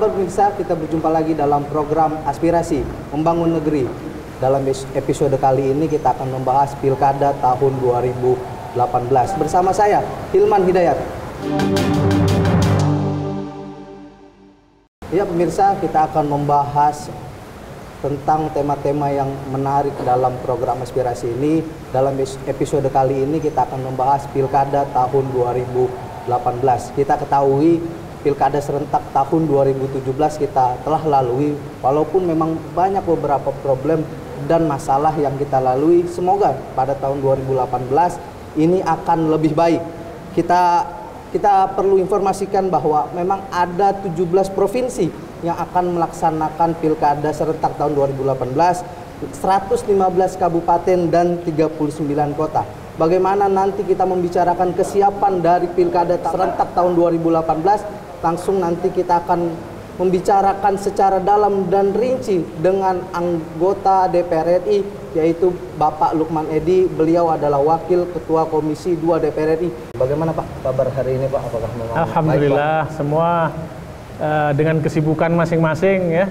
kabar pemirsa? Kita berjumpa lagi dalam program Aspirasi Membangun Negeri. Dalam episode kali ini kita akan membahas Pilkada tahun 2018 bersama saya, Hilman Hidayat. Ya pemirsa, kita akan membahas tentang tema-tema yang menarik dalam program Aspirasi ini. Dalam episode kali ini kita akan membahas Pilkada tahun 2018. Kita ketahui Pilkada serentak tahun 2017 kita telah lalui, walaupun memang banyak beberapa problem dan masalah yang kita lalui. Semoga pada tahun 2018 ini akan lebih baik. Kita perlu informasikan bahwa memang ada 17 provinsi yang akan melaksanakan Pilkada serentak tahun 2018, 115 kabupaten dan 39 kota. Bagaimana nanti kita membicarakan kesiapan dari Pilkada serentak tahun 2018? Langsung nanti kita akan membicarakan secara dalam dan rinci dengan anggota DPR RI, yaitu Bapak Lukman Edy. Beliau adalah Wakil Ketua Komisi 2 DPR RI. Bagaimana Pak kabar hari ini Pak? Apakah memang Alhamdulillah baik, Pak? Semua dengan kesibukan masing-masing ya.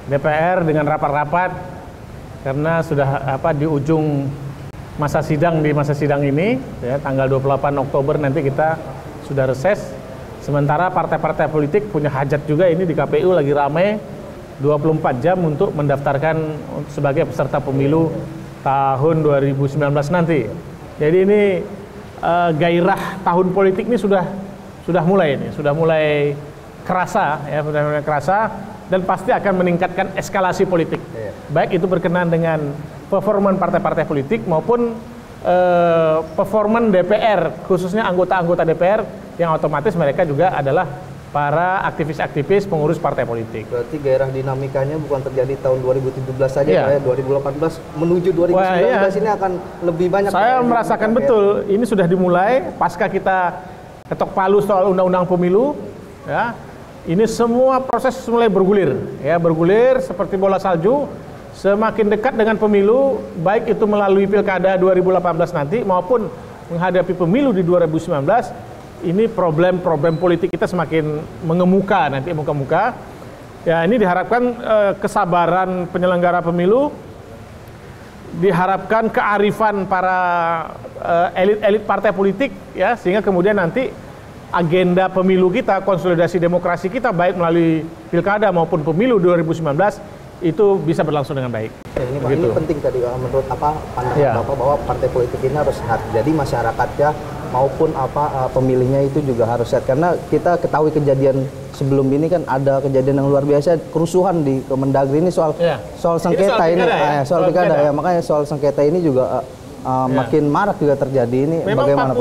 DPR dengan rapat-rapat karena sudah di ujung masa sidang ini ya, tanggal 28 Oktober nanti kita sudah reses. Sementara partai-partai politik punya hajat juga ini di KPU lagi ramai 24 jam untuk mendaftarkan sebagai peserta pemilu tahun 2019 nanti. Jadi ini gairah tahun politik ini sudah mulai kerasa ya, sudah mulai kerasa dan pasti akan meningkatkan eskalasi politik. Baik itu berkenaan dengan performan partai-partai politik maupun performan DPR, khususnya anggota-anggota DPR yang otomatis mereka juga adalah para aktivis-aktivis pengurus partai politik. Berarti gairah dinamikanya bukan terjadi tahun 2017 saja, ya. 2018 menuju 2019 ini akan lebih banyak. Saya merasakan betul, ini sudah dimulai pasca kita ketok palu soal undang-undang pemilu, ya. Ini semua proses mulai bergulir seperti bola salju. Semakin dekat dengan pemilu, baik itu melalui Pilkada 2018 nanti maupun menghadapi pemilu di 2019, ini problem-problem politik kita semakin mengemuka nanti muka-muka. Ya, ini diharapkan kesabaran penyelenggara pemilu, diharapkan kearifan para elit-elit partai politik ya, sehingga kemudian nanti agenda pemilu kita, konsolidasi demokrasi kita baik melalui Pilkada maupun pemilu 2019 itu bisa berlangsung dengan baik. Ini Pak, ini penting tadi menurut pandangan Bapak bahwa partai politik ini harus sehat. Jadi masyarakatnya maupun pemilihnya itu juga harus sehat. Karena kita ketahui kejadian sebelum ini kan ada kejadian yang luar biasa, kerusuhan di Kemendagri ini soal sengketa ini, soal pilkada ya. Makanya soal sengketa ini juga makin marak juga terjadi. Ini memang bagaimana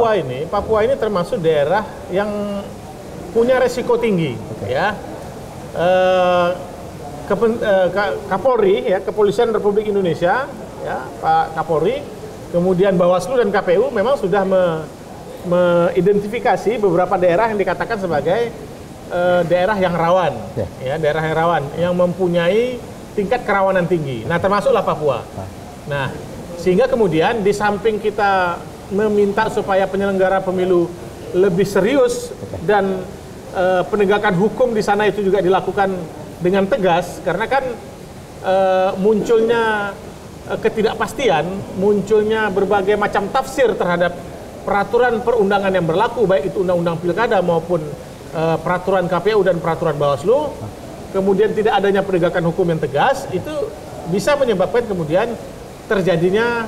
Papua ini termasuk daerah yang punya resiko tinggi ya. Kapolri ya, Kepolisian Republik Indonesia ya, Pak Kapolri, kemudian Bawaslu dan KPU memang sudah mengidentifikasi beberapa daerah yang dikatakan sebagai daerah yang rawan ya, daerah yang rawan yang mempunyai tingkat kerawanan tinggi. Nah, termasuklah Papua. Nah, sehingga kemudian di samping kita meminta supaya penyelenggara pemilu lebih serius dan penegakan hukum di sana itu juga dilakukan dengan tegas, karena kan munculnya ketidakpastian, munculnya berbagai macam tafsir terhadap peraturan perundangan yang berlaku, baik itu undang-undang pilkada maupun peraturan KPU dan peraturan Bawaslu, kemudian tidak adanya penegakan hukum yang tegas, itu bisa menyebabkan kemudian terjadinya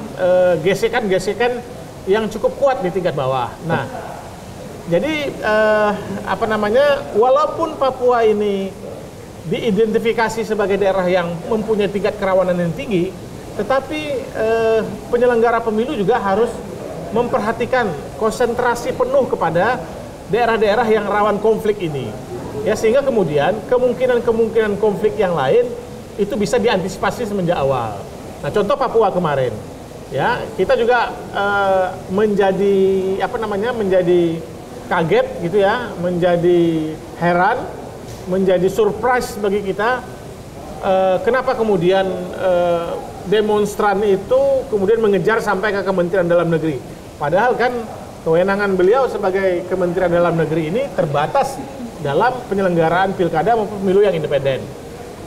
gesekan-gesekan yang cukup kuat di tingkat bawah. Nah, jadi walaupun Papua ini diidentifikasi sebagai daerah yang mempunyai tingkat kerawanan yang tinggi, tetapi penyelenggara pemilu juga harus memperhatikan konsentrasi penuh kepada daerah-daerah yang rawan konflik ini. Ya, sehingga kemudian kemungkinan konflik yang lain itu bisa diantisipasi semenjak awal. Nah, contoh Papua kemarin. Ya, kita juga menjadi kaget gitu ya, menjadi heran, menjadi surprise bagi kita, kenapa kemudian demonstran itu kemudian mengejar sampai ke Kementerian Dalam Negeri. Padahal kan kewenangan beliau sebagai Kementerian Dalam Negeri ini terbatas dalam penyelenggaraan pilkada maupun pemilu yang independen.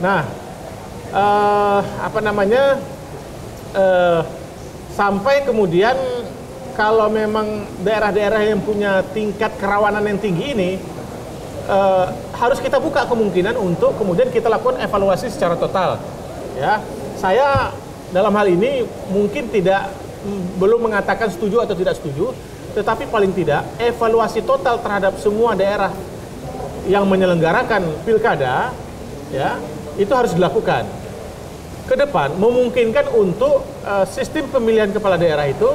Nah, sampai kemudian kalau memang daerah-daerah yang punya tingkat kerawanan yang tinggi ini, harus kita buka kemungkinan untuk kemudian kita lakukan evaluasi secara total. Ya, saya dalam hal ini mungkin belum mengatakan setuju atau tidak setuju, tetapi paling tidak evaluasi total terhadap semua daerah yang menyelenggarakan pilkada, ya, itu harus dilakukan. Ke depan memungkinkan untuk sistem pemilihan kepala daerah itu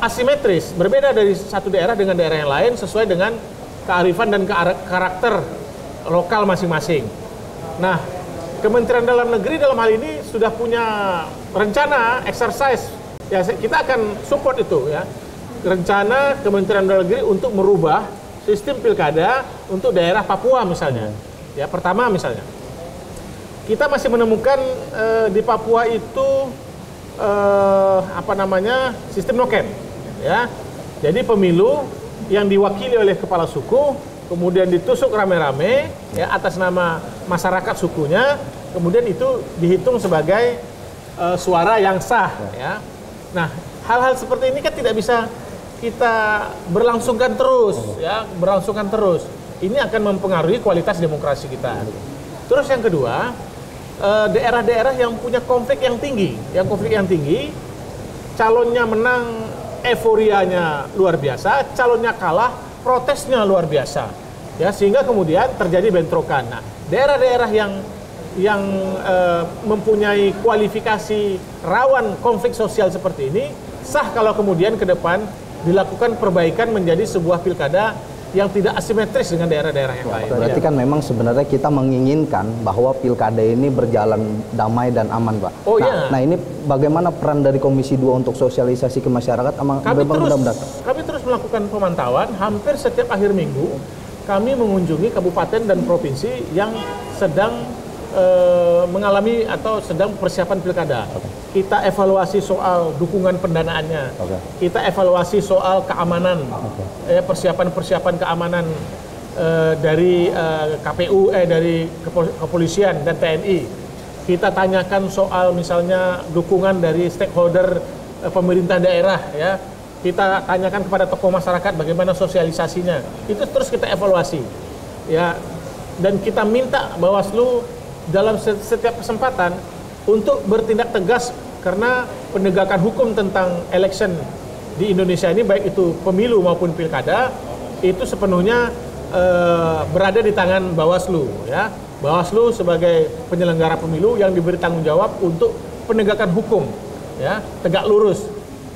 asimetris, berbeda dari satu daerah dengan daerah yang lain sesuai dengan kearifan dan karakter lokal masing-masing. Nah, Kementerian Dalam Negeri dalam hal ini sudah punya rencana exercise, ya kita akan support itu ya, rencana Kementerian Dalam Negeri untuk merubah sistem pilkada untuk daerah Papua misalnya. Ya, pertama misalnya, kita masih menemukan di Papua itu sistem noken, ya. Jadi pemilu yang diwakili oleh kepala suku, kemudian ditusuk rame-rame ya atas nama masyarakat sukunya, kemudian itu dihitung sebagai suara yang sah, ya. Nah, hal-hal seperti ini kan tidak bisa kita berlangsungkan terus, ya, berlangsungkan terus. Ini akan mempengaruhi kualitas demokrasi kita. Terus yang kedua, daerah-daerah yang punya konflik yang tinggi, calonnya menang, euforianya luar biasa, calonnya kalah, protesnya luar biasa, ya, sehingga kemudian terjadi bentrokan. Nah, daerah-daerah yang mempunyai kualifikasi rawan konflik sosial seperti ini, sah kalau kemudian ke depan dilakukan perbaikan menjadi sebuah pilkada yang tidak asimetris dengan daerah-daerah yang lain. Berarti kan memang sebenarnya kita menginginkan bahwa pilkada ini berjalan damai dan aman, Pak. Nah, ini bagaimana peran dari Komisi 2 untuk sosialisasi ke masyarakat? Kami terus melakukan pemantauan, hampir setiap akhir minggu kami mengunjungi kabupaten dan provinsi yang sedang mengalami atau sedang persiapan pilkada. Kita evaluasi soal dukungan pendanaannya, kita evaluasi soal keamanan, persiapan-persiapan keamanan dari KPU, dari kepolisian dan TNI. Kita tanyakan soal misalnya dukungan dari stakeholder pemerintah daerah, ya. Kita tanyakan kepada tokoh masyarakat bagaimana sosialisasinya. Itu terus kita evaluasi, ya. Dan kita minta Bawaslu dalam setiap kesempatan untuk bertindak tegas, karena penegakan hukum tentang election di Indonesia ini, baik itu pemilu maupun pilkada, itu sepenuhnya berada di tangan Bawaslu, ya. Bawaslu sebagai penyelenggara pemilu yang diberi tanggung jawab untuk penegakan hukum, ya, tegak lurus.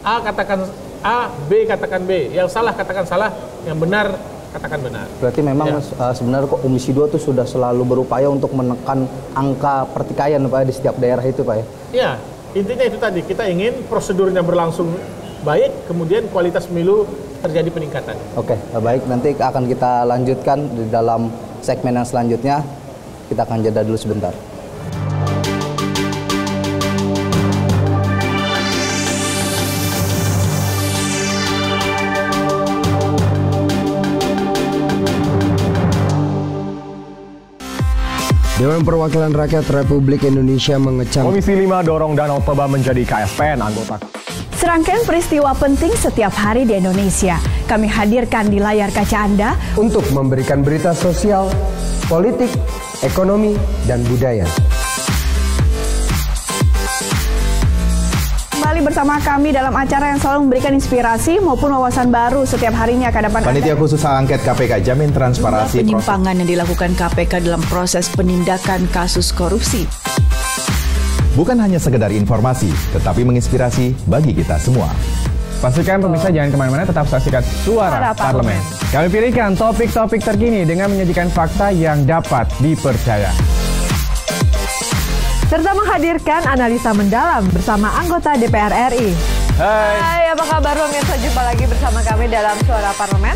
A katakan A, B katakan B, yang salah katakan salah, yang benar katakan benar. Berarti memang sebenarnya Komisi 2 itu sudah selalu berupaya untuk menekan angka pertikaian, Pak, di setiap daerah itu, Pak, ya? Iya, intinya itu tadi, kita ingin prosedurnya berlangsung baik, kemudian kualitas pemilu terjadi peningkatan. Oke, baik, nanti akan kita lanjutkan di dalam segmen yang selanjutnya. Kita akan jeda dulu sebentar. Dewan Perwakilan Rakyat Republik Indonesia mengecam Komisi 5 dorong Danau Toba menjadi KSPN anggota. Serangkaian peristiwa penting setiap hari di Indonesia kami hadirkan di layar kaca Anda untuk memberikan berita sosial, politik, ekonomi, dan budaya. Kembali bersama kami dalam acara yang selalu memberikan inspirasi maupun wawasan baru setiap harinya ke depan. Panitia khusus hak angket KPK jamin transparansi penyimpangan yang dilakukan KPK dalam proses penindakan kasus korupsi. Bukan hanya sekedar informasi, tetapi menginspirasi bagi kita semua. Pastikan pemirsa jangan kemana-mana, tetap saksikan Suara Parlemen. Kami pilihkan topik-topik terkini dengan menyajikan fakta yang dapat dipercaya. Serta menghadirkan analisa mendalam bersama anggota DPR RI. Hai, apa kabar pemirsa? Jumpa lagi bersama kami dalam Suara Parlemen.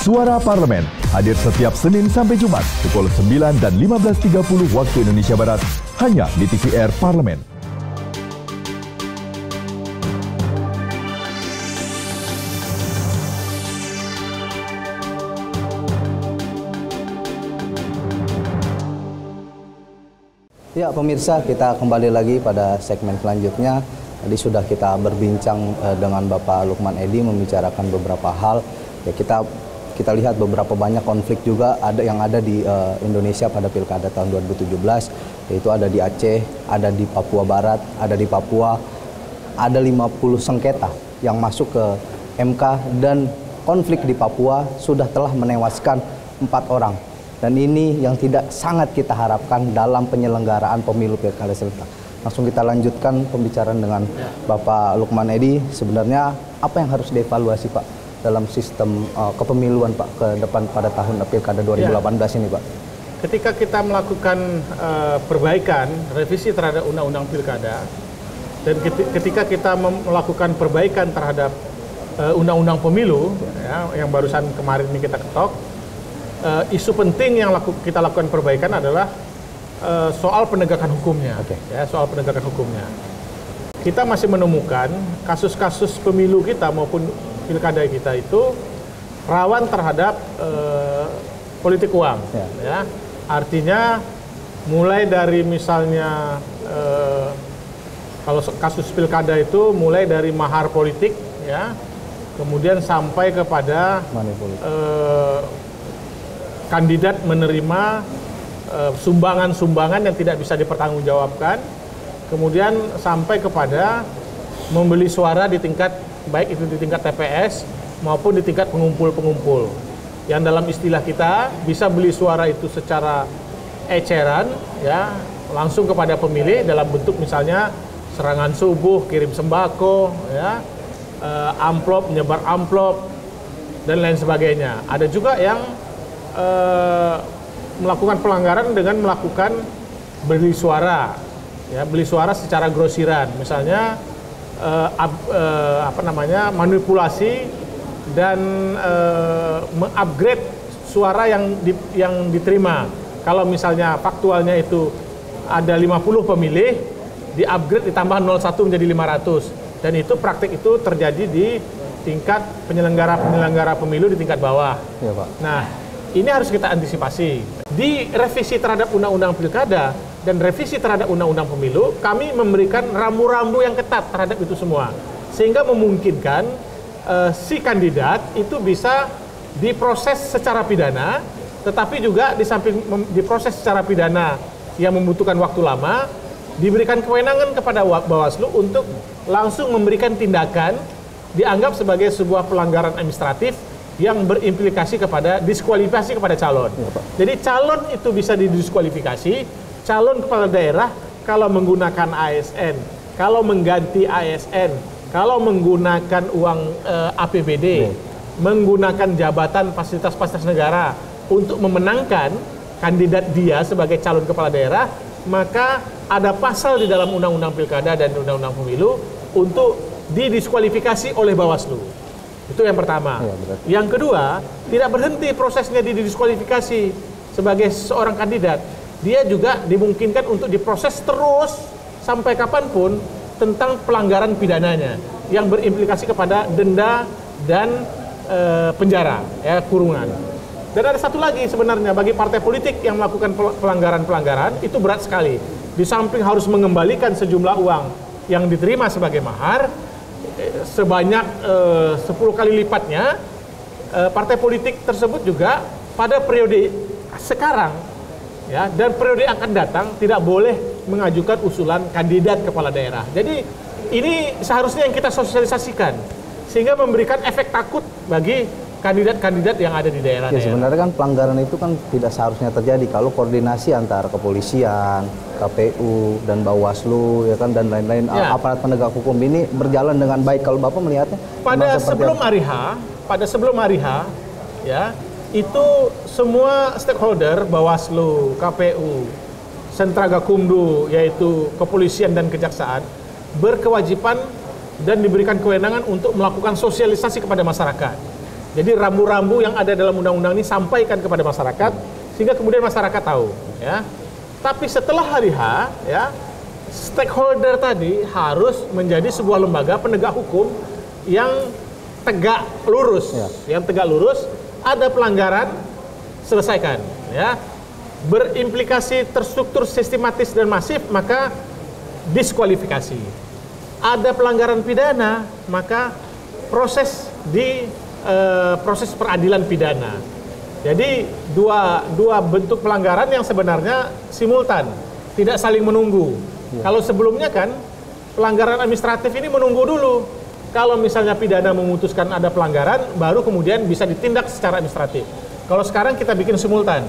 Suara Parlemen hadir setiap Senin sampai Jumat pukul 9 dan 15.30 waktu Indonesia Barat hanya di TVR Parlemen. Ya pemirsa, kita kembali lagi pada segmen selanjutnya. Tadi sudah kita berbincang dengan Bapak Lukman Edy membicarakan beberapa hal. Ya kita lihat beberapa banyak konflik juga yang ada di Indonesia pada Pilkada tahun 2017, yaitu ada di Aceh, ada di Papua Barat, ada di Papua, ada 50 sengketa yang masuk ke MK, dan konflik di Papua sudah telah menewaskan 4 orang. Dan ini yang tidak sangat kita harapkan dalam penyelenggaraan pemilu Pilkada serentak. Langsung kita lanjutkan pembicaraan dengan Bapak Lukman Edy. Sebenarnya apa yang harus dievaluasi Pak dalam sistem kepemiluan Pak ke depan pada tahun Pilkada 2018 ini Pak? Ketika kita melakukan perbaikan, revisi terhadap undang-undang Pilkada, dan ketika kita melakukan perbaikan terhadap undang-undang pemilu, ya, yang barusan kemarin ini kita ketok, isu penting yang kita lakukan perbaikan adalah soal penegakan hukumnya. Ya, soal penegakan hukumnya. Kita masih menemukan kasus-kasus pemilu kita maupun pilkada kita itu rawan terhadap politik uang. Ya. Artinya mulai dari misalnya kalau kasus pilkada itu mulai dari mahar politik, ya, kemudian sampai kepada kandidat menerima sumbangan-sumbangan yang tidak bisa dipertanggungjawabkan, kemudian sampai kepada membeli suara di tingkat, baik itu di tingkat TPS maupun di tingkat pengumpul-pengumpul, yang dalam istilah kita bisa beli suara itu secara eceran, ya, langsung kepada pemilih dalam bentuk misalnya serangan subuh, kirim sembako, ya, amplop, menyebar amplop, dan lain sebagainya. Ada juga yang melakukan pelanggaran dengan melakukan beli suara, ya, beli suara secara grosiran, misalnya manipulasi dan mengupgrade suara yang diterima. Kalau misalnya faktualnya itu ada 50 pemilih, di-upgrade ditambah 01 menjadi 500, dan itu praktik itu terjadi di tingkat penyelenggara pemilu di tingkat bawah. Ya, Pak. Nah, ini harus kita antisipasi. Di revisi terhadap undang-undang pilkada dan revisi terhadap undang-undang pemilu, kami memberikan rambu-rambu yang ketat terhadap itu semua, sehingga memungkinkan si kandidat itu bisa diproses secara pidana, tetapi juga di samping diproses secara pidana yang membutuhkan waktu lama, diberikan kewenangan kepada Bawaslu untuk langsung memberikan tindakan dianggap sebagai sebuah pelanggaran administratif yang berimplikasi kepada diskualifikasi kepada calon. Jadi calon itu bisa didiskualifikasi, calon kepala daerah kalau menggunakan ASN, kalau mengganti ASN, kalau menggunakan uang APBD, menggunakan jabatan fasilitas-fasilitas negara untuk memenangkan kandidat dia sebagai calon kepala daerah, maka ada pasal di dalam undang-undang pilkada dan undang-undang pemilu untuk didiskualifikasi oleh Bawaslu. Itu yang pertama. Ya, yang kedua, tidak berhenti prosesnya didiskualifikasi sebagai seorang kandidat. Dia juga dimungkinkan untuk diproses terus sampai kapanpun tentang pelanggaran pidananya yang berimplikasi kepada denda dan penjara, ya, kurungan. Dan ada satu lagi sebenarnya bagi partai politik yang melakukan pelanggaran-pelanggaran itu berat sekali. Di samping harus mengembalikan sejumlah uang yang diterima sebagai mahar, sebanyak 10 kali lipatnya, partai politik tersebut juga pada periode sekarang, ya, dan periode akan datang tidak boleh mengajukan usulan kandidat kepala daerah. Jadi ini seharusnya yang kita sosialisasikan sehingga memberikan efek takut bagi kandidat-kandidat yang ada di daerah. Ya, sebenarnya kan pelanggaran itu kan tidak seharusnya terjadi kalau koordinasi antara kepolisian, KPU dan Bawaslu, ya kan, dan lain-lain, aparat penegak hukum ini berjalan dengan baik. Kalau Bapak melihatnya pada sebelum hari H, ya, itu semua stakeholder Bawaslu, KPU, Sentra Gakumdu, yaitu kepolisian dan kejaksaan, berkewajiban dan diberikan kewenangan untuk melakukan sosialisasi kepada masyarakat. Jadi rambu-rambu yang ada dalam undang-undang ini sampaikan kepada masyarakat sehingga kemudian masyarakat tahu, ya. Tapi setelah hari H, ya, stakeholder tadi harus menjadi sebuah lembaga penegak hukum yang tegak lurus, yang tegak lurus. Ada pelanggaran, selesaikan, ya. berimplikasi terstruktur, sistematis dan masif, maka diskualifikasi. Ada pelanggaran pidana, maka proses peradilan pidana. Jadi dua bentuk pelanggaran yang sebenarnya simultan, tidak saling menunggu. Kalau sebelumnya kan pelanggaran administratif ini menunggu dulu. Kalau misalnya pidana memutuskan ada pelanggaran, baru kemudian bisa ditindak secara administratif. Kalau sekarang kita bikin simultan.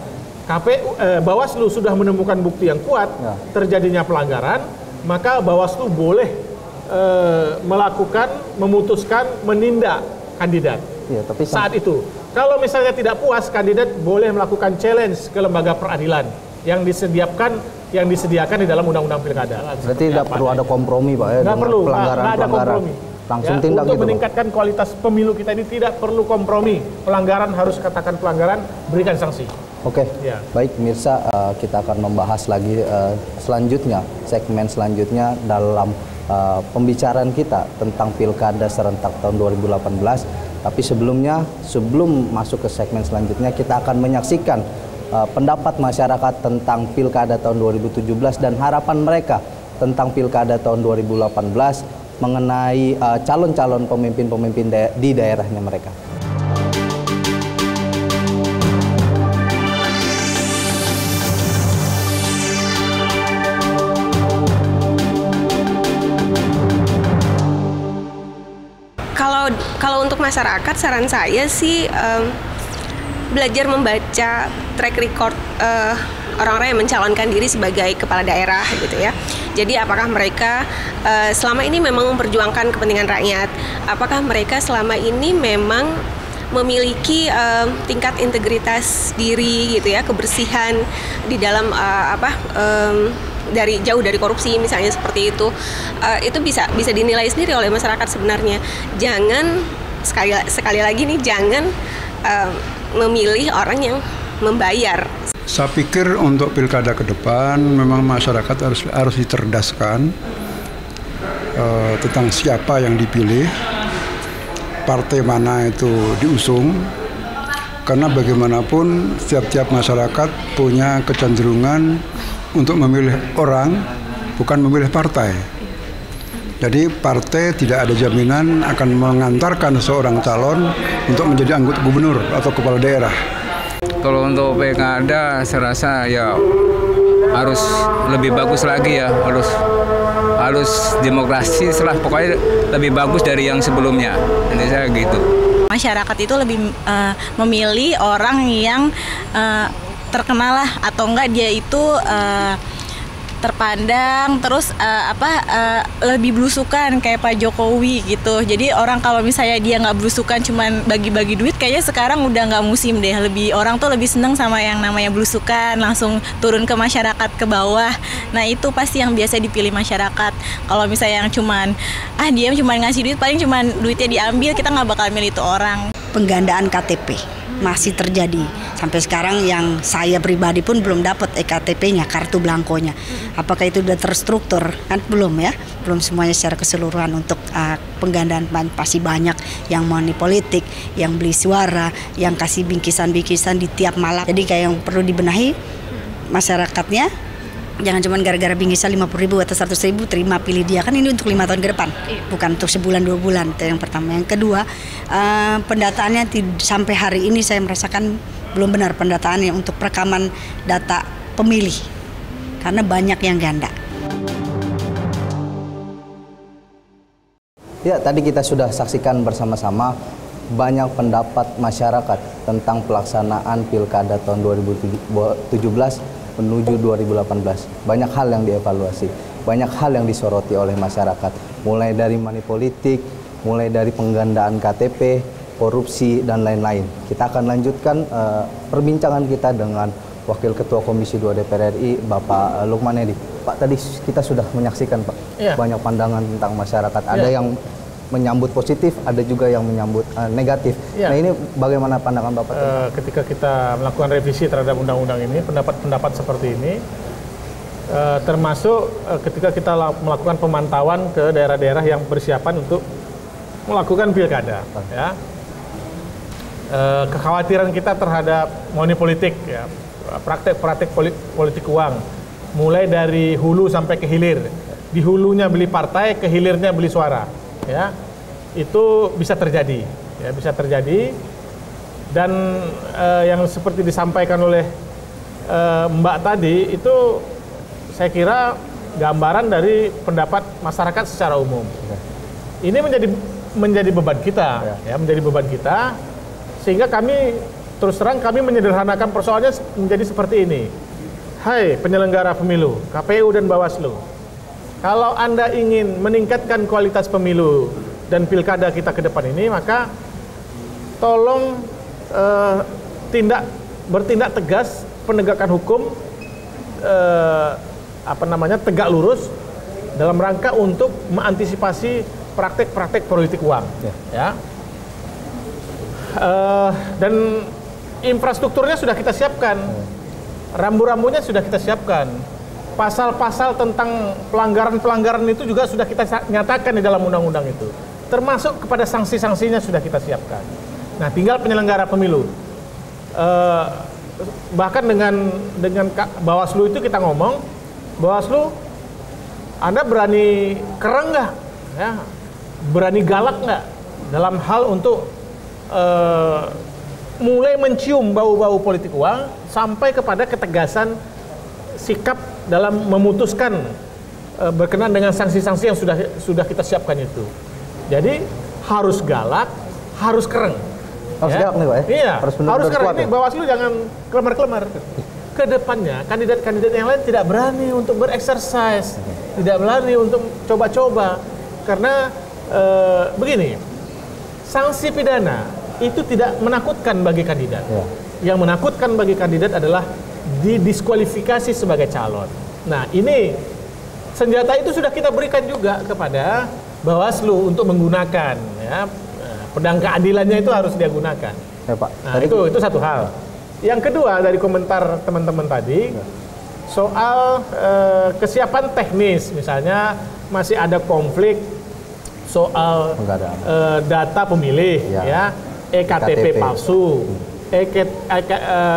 Bawaslu sudah menemukan bukti yang kuat terjadinya pelanggaran, maka Bawaslu boleh memutuskan menindak kandidat saat itu. Kalau misalnya tidak puas, kandidat boleh melakukan challenge ke lembaga peradilan yang disediakan di dalam Undang-Undang Pilkada. Berarti tidak perlu ada kompromi, Pak, ya? Nggak perlu, nggak ada kompromi. Langsung tindak untuk gitu, meningkatkan kualitas pemilu kita ini tidak perlu kompromi. Pelanggaran harus katakan pelanggaran, berikan sanksi. Oke, baik pemirsa, kita akan membahas lagi selanjutnya, segmen selanjutnya dalam pembicaraan kita tentang Pilkada serentak tahun 2018. Tapi sebelum masuk ke segmen selanjutnya, kita akan menyaksikan pendapat masyarakat tentang Pilkada tahun 2017 dan harapan mereka tentang Pilkada tahun 2018 mengenai calon-calon pemimpin-pemimpin di daerahnya mereka. Kalau untuk masyarakat, saran saya sih belajar membaca track record orang-orang yang mencalonkan diri sebagai kepala daerah gitu ya. Jadi apakah mereka selama ini memang memperjuangkan kepentingan rakyat? Apakah mereka selama ini memang memiliki tingkat integritas diri gitu ya, kebersihan di dalam jauh dari korupsi misalnya seperti itu. Itu bisa dinilai sendiri oleh masyarakat sebenarnya. Jangan sekali lagi nih, jangan memilih orang yang membayar. Saya pikir untuk pilkada ke depan memang masyarakat harus dicerdaskan tentang siapa yang dipilih, partai mana itu diusung, karena bagaimanapun setiap masyarakat punya kecenderungan untuk memilih orang, bukan memilih partai. Jadi partai tidak ada jaminan akan mengantarkan seorang calon untuk menjadi anggota gubernur atau kepala daerah. Kalau untuk pilkada, saya rasa ya harus lebih bagus lagi ya, harus demokrasi setelah pokoknya lebih bagus dari yang sebelumnya. Jadi saya gitu. Masyarakat itu lebih memilih orang yang terkenal lah, atau enggak dia itu terpandang, terus lebih belusukan kayak Pak Jokowi gitu. Jadi orang kalau misalnya dia nggak belusukan cuman bagi-bagi duit, kayaknya sekarang udah nggak musim deh. Orang tuh lebih seneng sama yang namanya belusukan, langsung turun ke masyarakat ke bawah. Nah itu pasti yang biasa dipilih masyarakat. Kalau misalnya yang dia cuman ngasih duit, paling cuman duitnya diambil, kita nggak bakal milih itu orang. Penggandaan KTP masih terjadi sampai sekarang, yang saya pribadi pun belum dapat EKTP-nya, kartu blankonya. Apakah itu sudah terstruktur? Kan belum ya, belum semuanya secara keseluruhan. Untuk penggandaan pasti banyak yang money politik, yang beli suara, yang kasih bingkisan-bingkisan di tiap malam. Jadi kayak yang perlu dibenahi masyarakatnya. Jangan cuma gara-gara bingkisan 50.000 atau 100.000 terima pilih dia. Kan ini untuk 5 tahun ke depan, bukan untuk sebulan 2 bulan. Itu yang pertama. Yang kedua, pendataannya sampai hari ini saya merasakan belum benar pendataannya untuk perekaman data pemilih, karena banyak yang ganda. Ya, tadi kita sudah saksikan bersama-sama banyak pendapat masyarakat tentang pelaksanaan Pilkada tahun 2017 menuju 2018. Banyak hal yang dievaluasi, banyak hal yang disoroti oleh masyarakat, mulai dari money politik, mulai dari penggandaan KTP, korupsi, dan lain-lain. Kita akan lanjutkan perbincangan kita dengan Wakil Ketua Komisi 2 DPR RI, Bapak Lukman Edi. Pak, tadi kita sudah menyaksikan, Pak, banyak pandangan tentang masyarakat. Ada yang menyambut positif, ada juga yang menyambut negatif. Nah ini bagaimana pandangan Bapak? Ketika kita melakukan revisi terhadap undang-undang ini, pendapat-pendapat seperti ini, termasuk ketika kita melakukan pemantauan ke daerah-daerah yang persiapan untuk melakukan pilkada, ya. Kekhawatiran kita terhadap money politik, ya, praktek-praktek politik uang, mulai dari hulu sampai ke hilir. Di hulunya beli partai, ke hilirnya beli suara, ya. Itu bisa terjadi, ya, bisa terjadi. Dan yang seperti disampaikan oleh Mbak tadi itu saya kira gambaran dari pendapat masyarakat secara umum. Ini menjadi beban kita, ya, menjadi beban kita, sehingga kami terus terang kami menyederhanakan persoalannya menjadi seperti ini. Hai penyelenggara pemilu, KPU dan Bawaslu, kalau Anda ingin meningkatkan kualitas pemilu dan pilkada kita ke depan ini, maka tolong bertindak tegas, penegakan hukum tegak lurus dalam rangka untuk mengantisipasi praktek-praktek politik uang, ya. Dan infrastrukturnya sudah kita siapkan, rambu-rambunya sudah kita siapkan, pasal-pasal tentang pelanggaran-pelanggaran itu juga sudah kita nyatakan di dalam undang-undang itu, termasuk kepada sanksi-sanksinya sudah kita siapkan. Nah, tinggal penyelenggara pemilu. Bahkan dengan Bawaslu itu kita ngomong, Bawaslu, Anda berani kereng nggak? Ya, berani galak nggak dalam hal untuk mulai mencium bau-bau politik uang sampai kepada ketegasan sikap dalam memutuskan berkenaan dengan sanksi-sanksi yang sudah kita siapkan itu. Jadi harus galak, harus kereng. Harus galak nih Pak ya? Iya, harus kereng. Ini ya? Bawaslu jangan kelemar-kelemar. Kedepannya kandidat-kandidat yang lain tidak berani untuk bereksersis, tidak berani untuk coba-coba. Karena begini, sanksi pidana itu tidak menakutkan bagi kandidat. Yang menakutkan bagi kandidat adalah didiskualifikasi sebagai calon. Nah, ini senjata itu sudah kita berikan juga kepada Bawaslu untuk menggunakan, ya. Pedang keadilannya itu harus dia gunakan. Ya, Pak. Nah, itu satu hal. Yang kedua dari komentar teman-teman tadi soal kesiapan teknis, misalnya masih ada konflik soal data pemilih, ya, EKTP palsu,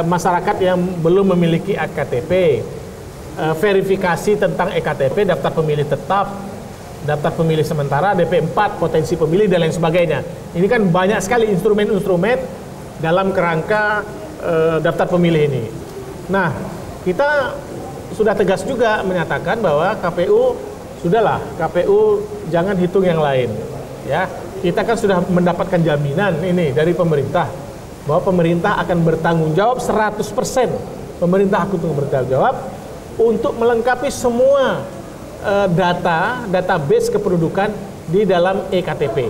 masyarakat yang belum memiliki EKTP, verifikasi tentang EKTP, daftar pemilih tetap, daftar pemilih sementara, DP4, potensi pemilih, dan lain sebagainya. Ini kan banyak sekali instrumen-instrumen dalam kerangka daftar pemilih ini. Nah, kita sudah tegas juga menyatakan bahwa KPU, sudahlah, KPU jangan hitung yang lain. Ya, kita kan sudah mendapatkan jaminan ini dari pemerintah, bahwa pemerintah akan bertanggung jawab 100%. Pemerintah akan bertanggung jawab untuk melengkapi semua database kependudukan di dalam EKTP.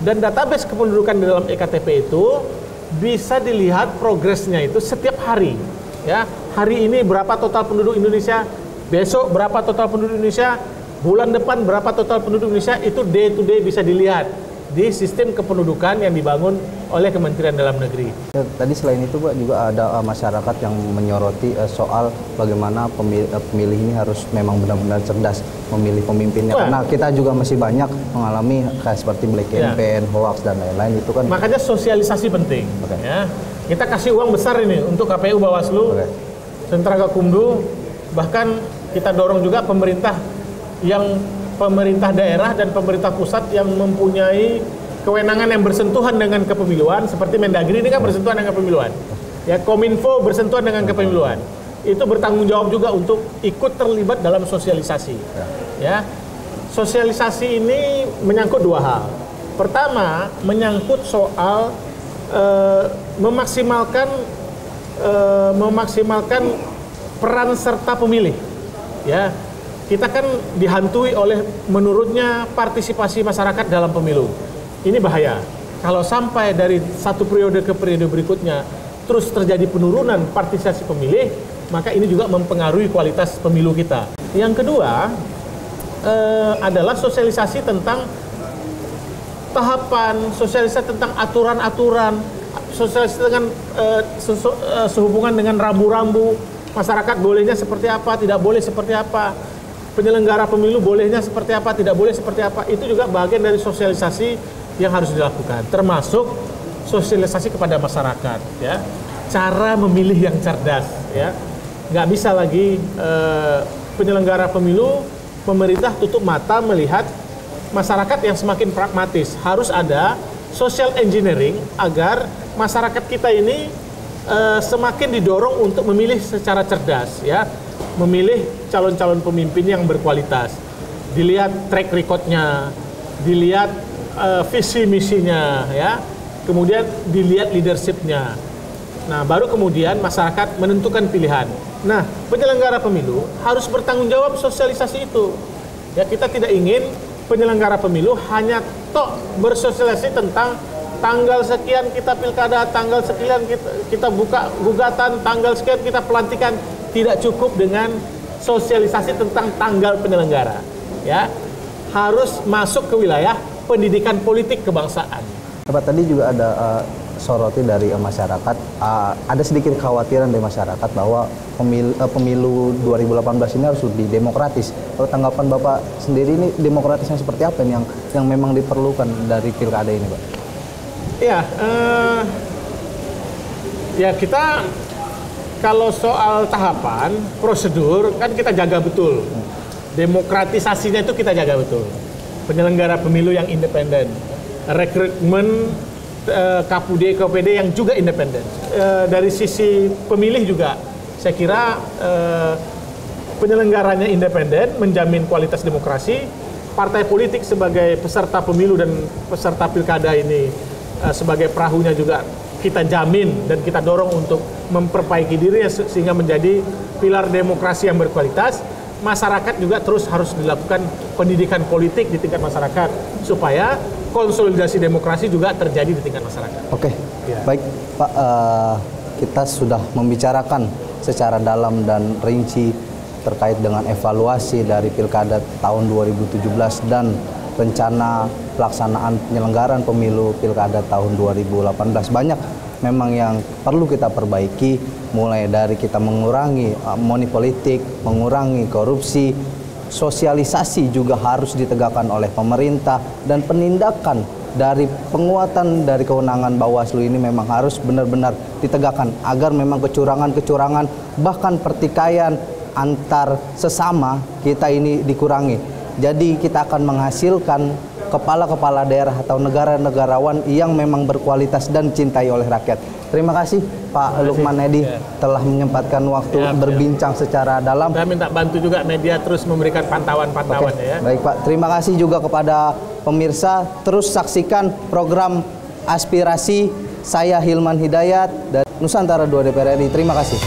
Dan database kependudukan di dalam EKTP itu bisa dilihat progresnya itu setiap hari. Ya, hari ini berapa total penduduk Indonesia, besok berapa total penduduk Indonesia, bulan depan berapa total penduduk Indonesia, itu day to day bisa dilihat di sistem kependudukan yang dibangun oleh Kementerian Dalam Negeri. Tadi selain itu Pak, juga ada masyarakat yang menyoroti soal bagaimana pemilih ini harus memang benar-benar cerdas memilih pemimpinnya. Karena kita juga masih banyak mengalami kayak seperti black campaign, hoax dan lain-lain itu kan. Makanya sosialisasi penting. Ya. Kita kasih uang besar ini untuk KPU, Bawaslu, Sentra Gakumdu, bahkan kita dorong juga pemerintah daerah dan pemerintah pusat yang mempunyai kewenangan yang bersentuhan dengan kepemiluan, seperti Mendagri ini kan bersentuhan dengan kepemiluan. Ya, Kominfo bersentuhan dengan kepemiluan. Itu bertanggung jawab juga untuk ikut terlibat dalam sosialisasi. Ya. Sosialisasi ini menyangkut dua hal. Pertama, menyangkut soal memaksimalkan peran serta pemilih. Ya. Kita kan dihantui oleh menurutnya partisipasi masyarakat dalam pemilu. Ini bahaya. Kalau sampai dari satu periode ke periode berikutnya terus terjadi penurunan partisipasi pemilih, maka ini juga mempengaruhi kualitas pemilu kita. Yang kedua adalah sosialisasi tentang tahapan, sosialisasi tentang aturan-aturan, sosialisasi dengan sehubungan dengan rambu-rambu, masyarakat bolehnya seperti apa, tidak boleh seperti apa. Penyelenggara pemilu bolehnya seperti apa, tidak boleh seperti apa. Itu juga bagian dari sosialisasi yang harus dilakukan, termasuk sosialisasi kepada masyarakat. Ya, cara memilih yang cerdas, ya. Nggak bisa lagi penyelenggara pemilu, pemerintah tutup mata melihat masyarakat yang semakin pragmatis. Harus ada social engineering agar masyarakat kita ini semakin didorong untuk memilih secara cerdas, ya, memilih calon-calon pemimpin yang berkualitas. Dilihat track record-nya, dilihat visi misinya, ya, kemudian dilihat leadership-nya. Nah, baru kemudian masyarakat menentukan pilihan. Nah, penyelenggara pemilu harus bertanggung jawab sosialisasi itu. Ya, kita tidak ingin penyelenggara pemilu hanya bersosialisasi tentang tanggal sekian kita pilkada, tanggal sekian kita buka gugatan, tanggal sekian kita pelantikan. Tidak cukup dengan sosialisasi tentang tanggal penyelenggara. Ya, harus masuk ke wilayah pendidikan politik kebangsaan. Pak, tadi juga ada soroti dari masyarakat, ada sedikit kekhawatiran dari masyarakat bahwa pemilu 2018 ini harus lebih demokratis. Kalau tanggapan Bapak sendiri, ini demokratisnya seperti apa yang memang diperlukan dari pilkada ini, Pak? Ya kita kalau soal tahapan, prosedur kan kita jaga betul. Demokratisasinya itu kita jaga betul. Penyelenggara pemilu yang independen, rekrutmen KPUD, KPD yang juga independen. Dari sisi pemilih juga, saya kira penyelenggaranya independen, menjamin kualitas demokrasi. Partai politik sebagai peserta pemilu dan peserta pilkada ini sebagai perahunya juga kita jamin dan kita dorong untuk memperbaiki dirinya sehingga menjadi pilar demokrasi yang berkualitas. Masyarakat juga terus harus dilakukan pendidikan politik di tingkat masyarakat supaya konsolidasi demokrasi juga terjadi di tingkat masyarakat. Oke, baik Pak, kita sudah membicarakan secara dalam dan rinci terkait dengan evaluasi dari pilkada tahun 2017 dan rencana pelaksanaan penyelenggaraan pemilu pilkada tahun 2018. Banyak memang yang perlu kita perbaiki, mulai dari kita mengurangi money politik, mengurangi korupsi, sosialisasi juga harus ditegakkan oleh pemerintah, dan penindakan dari penguatan dari kewenangan Bawaslu ini memang harus benar-benar ditegakkan agar memang kecurangan-kecurangan bahkan pertikaian antar sesama kita ini dikurangi. Jadi kita akan menghasilkan kepala-kepala daerah atau negarawan yang memang berkualitas dan cintai oleh rakyat. Terima kasih Pak Lukman Edi telah menyempatkan waktu berbincang secara dalam. Saya minta bantu juga media terus memberikan pantauan-pantauan ya. Baik Pak, terima kasih juga kepada pemirsa. Terus saksikan program Aspirasi. Saya Hilman Hidayat dari Nusantara 2 DPR RI. Terima kasih.